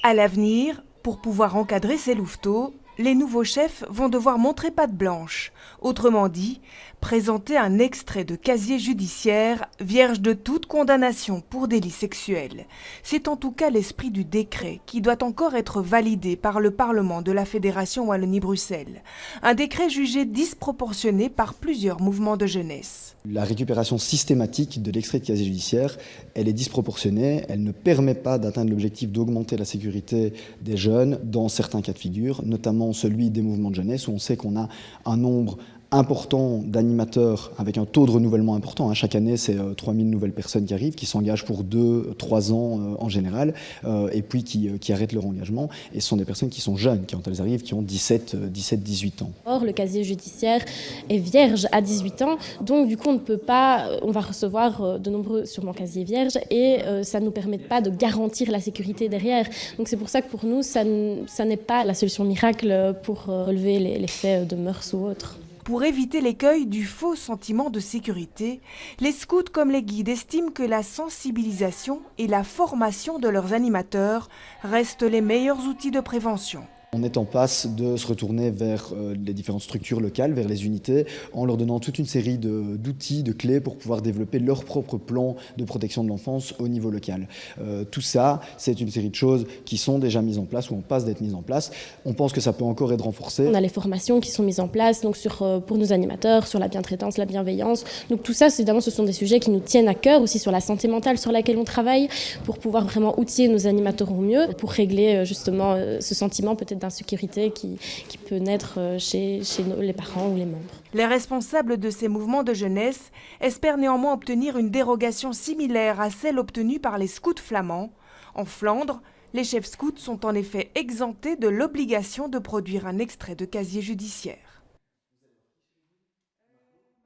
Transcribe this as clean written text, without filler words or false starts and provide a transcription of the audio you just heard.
À l'avenir, pour pouvoir encadrer ces louveteaux, les nouveaux chefs vont devoir montrer patte blanche, autrement dit, présenter un extrait de casier judiciaire vierge de toute condamnation pour délit sexuel. C'est en tout cas l'esprit du décret qui doit encore être validé par le Parlement de la Fédération Wallonie-Bruxelles. Un décret jugé disproportionné par plusieurs mouvements de jeunesse. La récupération systématique de l'extrait de casier judiciaire, elle est disproportionnée, elle ne permet pas d'atteindre l'objectif d'augmenter la sécurité des jeunes dans certains cas de figure, notamment celui des mouvements de jeunesse où on sait qu'on a un nombre important d'animateurs avec un taux de renouvellement important. Chaque année, c'est 3000 nouvelles personnes qui arrivent, qui s'engagent pour 2-3 ans en général, et puis qui arrêtent leur engagement. Et ce sont des personnes qui sont jeunes, quand elles arrivent, qui ont 17-18 ans. Or, le casier judiciaire est vierge à 18 ans, donc du coup, on va recevoir de nombreux, sûrement casiers vierges, et ça ne nous permet pas de garantir la sécurité derrière. Donc c'est pour ça que pour nous, ça n'est pas la solution miracle pour relever les faits de mœurs ou autres. Pour éviter l'écueil du faux sentiment de sécurité, les scouts comme les guides estiment que la sensibilisation et la formation de leurs animateurs restent les meilleurs outils de prévention. On est en passe de se retourner vers les différentes structures locales, vers les unités, en leur donnant toute une série d'outils, de clés pour pouvoir développer leur propre plan de protection de l'enfance au niveau local. Tout ça, c'est une série de choses qui sont déjà mises en place ou en passe d'être mises en place. On pense que ça peut encore être renforcé. On a les formations qui sont mises en place donc pour nos animateurs, sur la bientraitance, la bienveillance. Donc tout ça, évidemment, ce sont des sujets qui nous tiennent à cœur, aussi sur la santé mentale sur laquelle on travaille, pour pouvoir vraiment outiller nos animateurs au mieux, pour régler justement ce sentiment peut-être d'insécurité qui peut naître chez les parents ou les membres. Les responsables de ces mouvements de jeunesse espèrent néanmoins obtenir une dérogation similaire à celle obtenue par les scouts flamands. En Flandre, les chefs scouts sont en effet exemptés de l'obligation de produire un extrait de casier judiciaire.